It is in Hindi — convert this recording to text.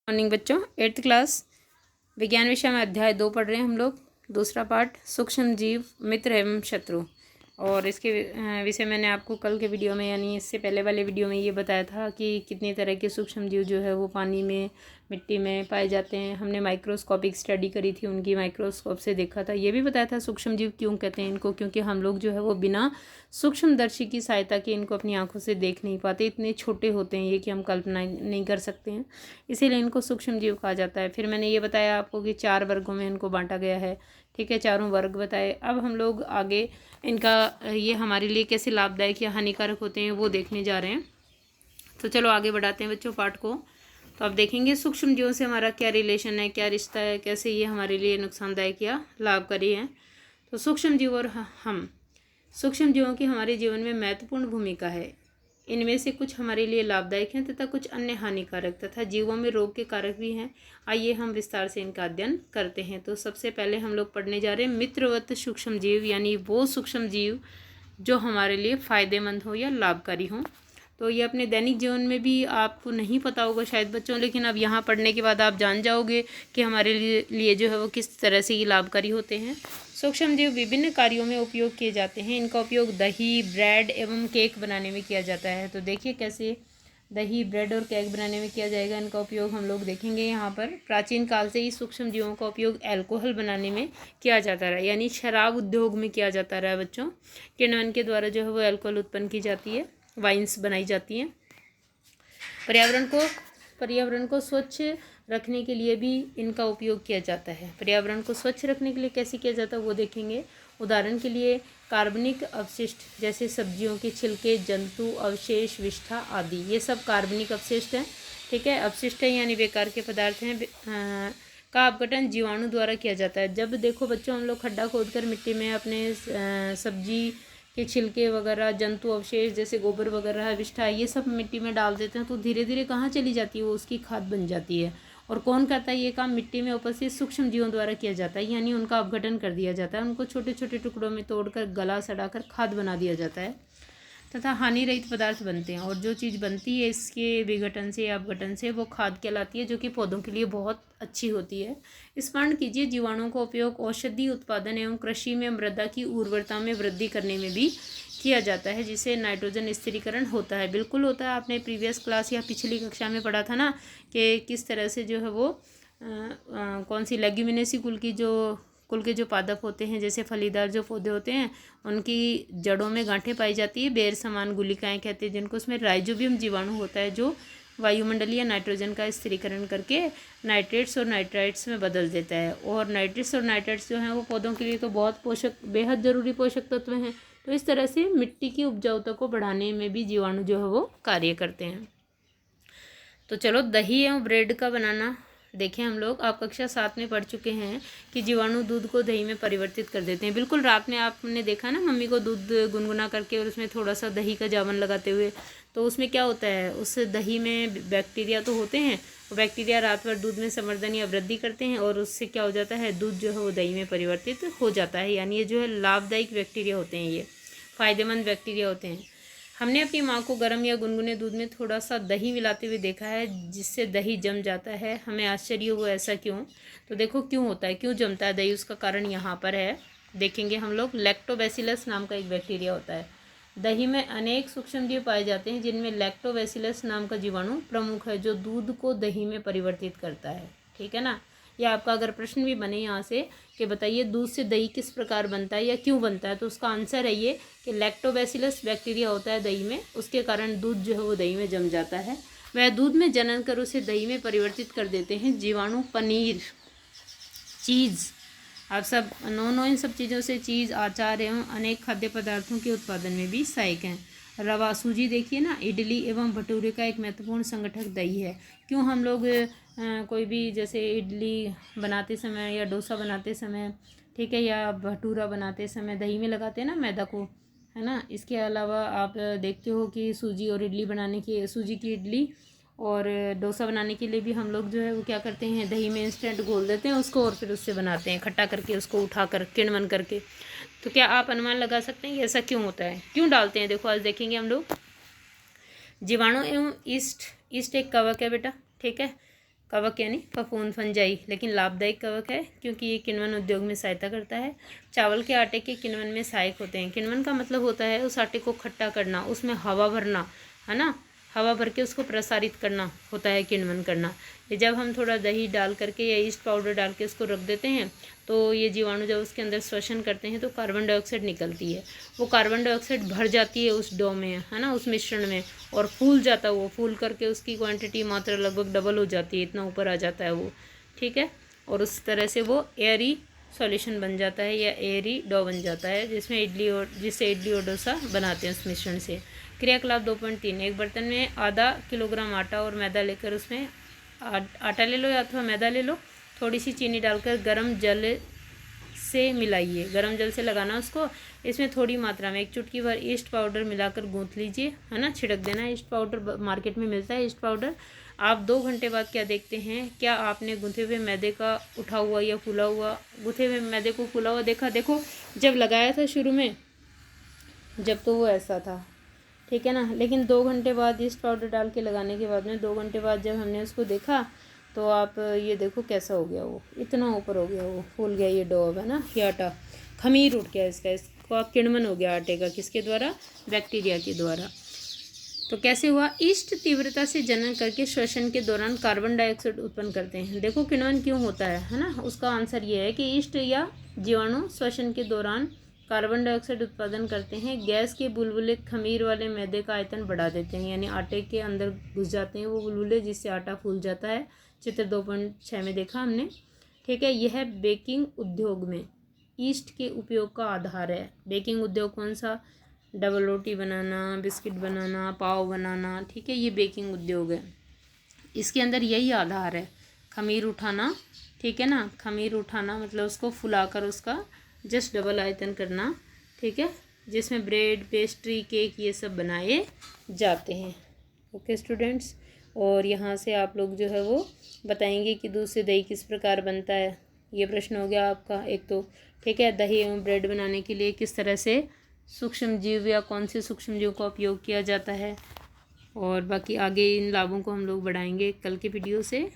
मॉर्निंग बच्चों, 8th क्लास विज्ञान विषय में अध्याय 2 पढ़ रहे हैं हम लोग। दूसरा पार्ट सूक्ष्म जीव मित्र एवं शत्रु। और इसके विषय मैंने आपको कल के वीडियो में यानी इससे पहले वाले वीडियो में ये बताया था कि कितनी तरह के सूक्ष्म जीव जो है वो पानी में, मिट्टी में पाए जाते हैं। हमने माइक्रोस्कोपिक स्टडी करी थी, उनकी माइक्रोस्कोप से देखा था। ये भी बताया था सूक्ष्म जीव क्यों कहते हैं इनको, क्योंकि हम लोग जो है वो बिना सूक्ष्मदर्शी की सहायता के इनको अपनी आंखों से देख नहीं पाते। इतने छोटे होते हैं ये कि हम कल्पना नहीं कर सकते हैं, इसीलिए इनको सूक्ष्म जीव कहा जाता है। फिर मैंने ये बताया आपको कि 4 वर्गों में इनको बांटा गया है। ठीक है, चारों वर्ग बताए। अब हम लोग आगे इनका ये हमारे लिए कैसे लाभदायक या हानिकारक होते हैं वो देखने जा रहे हैं। तो चलो आगे बढ़ाते हैं बच्चों पाठ को। तो आप देखेंगे सूक्ष्म जीवों से हमारा क्या रिलेशन है, क्या रिश्ता है, कैसे ये हमारे लिए नुकसानदायक या लाभकारी हैं। तो सूक्ष्म जीव और हम, सूक्ष्म जीवों की हमारे जीवन में महत्वपूर्ण भूमिका है। इनमें से कुछ हमारे लिए लाभदायक हैं तथा कुछ अन्य हानिकारक तथा जीवों में रोग के कारक भी हैं। आइए हम विस्तार से इनका अध्ययन करते हैं। तो सबसे पहले हम लोग पढ़ने जा रहे हैं मित्रवत सूक्ष्म जीव, यानी वो सूक्ष्म जीव जो हमारे लिए फ़ायदेमंद हो या लाभकारी हो। तो ये अपने दैनिक जीवन में भी आपको नहीं पता होगा शायद बच्चों, लेकिन अब यहाँ पढ़ने के बाद आप जान जाओगे कि हमारे लिए जो है वो किस तरह से ये लाभकारी होते हैं। सूक्ष्म जीव विभिन्न कार्यों में उपयोग किए जाते हैं। इनका उपयोग दही, ब्रेड एवं केक बनाने में किया जाता है। तो देखिए कैसे दही, ब्रेड और केक बनाने में किया जाएगा इनका उपयोग हम लोग देखेंगे यहाँ पर। प्राचीन काल से ही सूक्ष्म जीवों का उपयोग अल्कोहल बनाने में किया जाता रहा, यानी शराब उद्योग में किया जाता रहा बच्चों। किण्वन के द्वारा जो है वो अल्कोहल उत्पन्न की जाती है, वाइन्स बनाई जाती हैं। पर्यावरण को स्वच्छ रखने के लिए भी इनका उपयोग किया जाता है। पर्यावरण को स्वच्छ रखने के लिए कैसे किया जाता है वो देखेंगे। उदाहरण के लिए कार्बनिक अवशिष्ट जैसे सब्जियों के छिलके, जंतु अवशेष, विष्ठा आदि, ये सब कार्बनिक अवशिष्ट हैं। ठीक है, अवशिष्ट है यानी बेकार के पदार्थ हैं। का अपघटन जीवाणु द्वारा किया जाता है। जब देखो बच्चों हम लोग खड्डा खोदकर मिट्टी में अपने सब्जी के छिलके वगैरह, जंतु अवशेष जैसे गोबर वगैरह, विष्ठा, ये सब मिट्टी में डाल देते हैं तो धीरे धीरे कहाँ चली जाती है, वो उसकी खाद बन जाती है। और कौन करता है ये काम? मिट्टी में उपस्थित सूक्ष्म जीवों द्वारा किया जाता है, यानी उनका अपघटन कर दिया जाता है। उनको छोटे छोटे टुकड़ों में तोड़कर गला सड़ाकर खाद बना दिया जाता है तथा हानि रहित पदार्थ बनते हैं। और जो चीज़ बनती है इसके विघटन से या अपघटन से वो खाद कहलाती है, जो कि पौधों के लिए बहुत अच्छी होती है। स्मरण कीजिए, जीवाणुओं का उपयोग औषधि उत्पादन एवं कृषि में मृदा की उर्वरता में वृद्धि करने में भी किया जाता है, जिससे नाइट्रोजन स्थिरीकरण होता है। बिल्कुल होता है, आपने प्रीवियस क्लास या पिछली कक्षा में पढ़ा था ना कि किस तरह से जो है वो कौन सी लेग्यूमिनेसी कुल के जो पादप होते हैं, जैसे फलीदार जो पौधे होते हैं, उनकी जड़ों में गांठें पाई जाती है, बेर समान गुलिकाएं कहते हैं जिनको। उसमें राइजोबियम जीवाणु होता है जो वायुमंडलीय नाइट्रोजन का स्थिरीकरण करके नाइट्रेट्स और नाइट्राइट्स में बदल देता है। और नाइट्रेट्स और नाइट्राइट्स जो हैं वो पौधों के लिए तो बहुत बेहद ज़रूरी पोषक तत्व हैं। तो इस तरह से मिट्टी की उपजाऊता को बढ़ाने में भी जीवाणु जो है वो कार्य करते हैं। तो चलो दही एवं ब्रेड का बनाना देखें हम लोग। आप कक्षा 7 में पढ़ चुके हैं कि जीवाणु दूध को दही में परिवर्तित कर देते हैं। बिल्कुल रात में आपने देखा ना मम्मी को दूध गुनगुना करके और उसमें थोड़ा सा दही का जावन लगाते हुए, तो उसमें क्या होता है, उस दही में बैक्टीरिया तो होते हैं, वो बैक्टीरिया रात भर दूध में संवर्धन या वृद्धि करते हैं और उससे क्या हो जाता है, दूध जो है वो दही में परिवर्तित हो जाता है। यानी ये जो है लाभदायक बैक्टीरिया होते हैं, ये फ़ायदेमंद बैक्टीरिया होते हैं। हमने अपनी माँ को गर्म या गुनगुने दूध में थोड़ा सा दही मिलाते हुए देखा है, जिससे दही जम जाता है। हमें आश्चर्य हुआ ऐसा क्यों। तो देखो क्यों होता है, क्यों जमता है दही, उसका कारण यहाँ पर है, देखेंगे हम लोग। लैक्टोबैसिलस नाम का एक बैक्टीरिया होता है। दही में अनेक सूक्ष्मजीव पाए जाते हैं जिनमें लैक्टोबैसिलस नाम का जीवाणु प्रमुख है, जो दूध को दही में परिवर्तित करता है। ठीक है ना। या आपका अगर प्रश्न भी बने यहाँ से कि बताइए दूध से दही किस प्रकार बनता है या क्यों बनता है, तो उसका आंसर है ये कि लैक्टोबैसिलस बैक्टीरिया होता है दही में, उसके कारण दूध जो है वो दही में जम जाता है। वह दूध में जनन कर उसे दही में परिवर्तित कर देते हैं। जीवाणु पनीर, चीज़, आप सब नो इन सब चीज़ों से चीज़, आचार एवं अनेक खाद्य पदार्थों के उत्पादन में भी सहायक हैं। रवा, सूजी देखिए ना, इडली एवं भटूरे का एक महत्वपूर्ण संगठक दही है। क्यों हम लोग कोई भी जैसे इडली बनाते समय या डोसा बनाते समय, ठीक है, या भटूरा बनाते समय दही में लगाते हैं ना मैदा को, है ना। इसके अलावा आप देखते हो कि सूजी की इडली और डोसा बनाने के लिए भी हम लोग जो है वो क्या करते हैं, दही में इंस्टेंट घोल देते हैं उसको और फिर उससे बनाते हैं, खट्टा करके उसको उठा कर किण्वन करके। तो क्या आप अनुमान लगा सकते हैं कि ऐसा क्यों होता है, क्यों डालते हैं? देखो आज देखेंगे हम लोग। जीवाणु एवं ईस्ट एक कवक है बेटा, ठीक है। कवक यानी फफूंद फंजाई, लेकिन लाभदायक कवक है क्योंकि ये किण्वन उद्योग में सहायता करता है। चावल के आटे के किण्वन में सहायक होते हैं। किण्वन का मतलब होता है उस आटे को खट्टा करना, उसमें हवा भरना, है ना, हवा भर के उसको प्रसारित करना होता है किण्वन करना। ये जब हम थोड़ा दही डाल करके या ईस्ट पाउडर डाल के उसको रख देते हैं तो ये जीवाणु जब उसके अंदर श्वसन करते हैं तो कार्बन डाइऑक्साइड निकलती है। वो कार्बन डाइऑक्साइड भर जाती है उस डो में, है ना, उस मिश्रण में, और फूल जाता है वो, फूल करके उसकी क्वांटिटी मात्रा लगभग डबल हो जाती है, इतना ऊपर आ जाता है वो, ठीक है। और उस तरह से वो एयरी सॉल्यूशन बन जाता है या एयरी डो बन जाता है जिससे इडली और डोसा बनाते हैं उस मिश्रण से। क्रियाकलाप 2.3, एक बर्तन में आधा किलोग्राम आटा और मैदा लेकर उसमें आटा ले लो या अथवा मैदा ले लो, थोड़ी सी चीनी डालकर गर्म जल से मिलाइए, गर्म जल से लगाना उसको। इसमें थोड़ी मात्रा में 1 चुटकी भर ईस्ट पाउडर मिलाकर गूंथ लीजिए, है ना, छिड़क देना। ईस्ट पाउडर मार्केट में मिलता है ईस्ट पाउडर। आप 2 घंटे बाद क्या देखते हैं, क्या आपने गूंथे हुए मैदे का उठा हुआ या फूला हुआ, गूंथे हुए मैदे को फूला हुआ देखा? देखो जब लगाया था शुरू में, जब तो वो ऐसा था, ठीक है ना, लेकिन 2 घंटे बाद ईस्ट पाउडर डाल के लगाने के बाद में 2 घंटे बाद जब हमने उसको देखा तो आप ये देखो कैसा हो गया, वो इतना ऊपर हो गया, वो फूल गया ये डो, है ना, ये आटा खमीर उठ गया इसका किण्वन हो गया आटे का, किसके द्वारा? बैक्टीरिया के द्वारा। तो कैसे हुआ? ईस्ट तीव्रता से जनन करके श्वसन के दौरान कार्बन डाइऑक्साइड उत्पन्न करते हैं। देखो किण्वन क्यों होता है ना, उसका आंसर ये है कि ईस्ट या जीवाणु श्वसन के दौरान कार्बन डाइऑक्साइड उत्पादन करते हैं। गैस के बुलबुले खमीर वाले मैदे का आयतन बढ़ा देते हैं, यानी आटे के अंदर घुस जाते हैं वो बुलबुले, जिससे आटा फूल जाता है। चित्र 2.6 में देखा हमने, ठीक है। यह बेकिंग उद्योग में ईस्ट के उपयोग का आधार है। बेकिंग उद्योग कौन सा? डबल रोटी बनाना, बिस्किट बनाना, पाव बनाना, ठीक है, ये बेकिंग उद्योग है। इसके अंदर यही आधार है, खमीर उठाना, ठीक है ना, खमीर उठाना मतलब उसको फुलाकर उसका जस्ट डबल आयतन करना, ठीक है, जिसमें ब्रेड, पेस्ट्री, केक ये सब बनाए जाते हैं। ओके स्टूडेंट्स, और यहाँ से आप लोग जो है वो बताएंगे कि दूध से दही किस प्रकार बनता है। ये प्रश्न हो गया आपका एक तो, ठीक है। दही एवं ब्रेड बनाने के लिए किस तरह से सूक्ष्म जीव या कौन से सूक्ष्म जीव का उपयोग किया जाता है, और बाकी आगे इन लाभों को हम लोग बढ़ाएंगे कल के वीडियो से।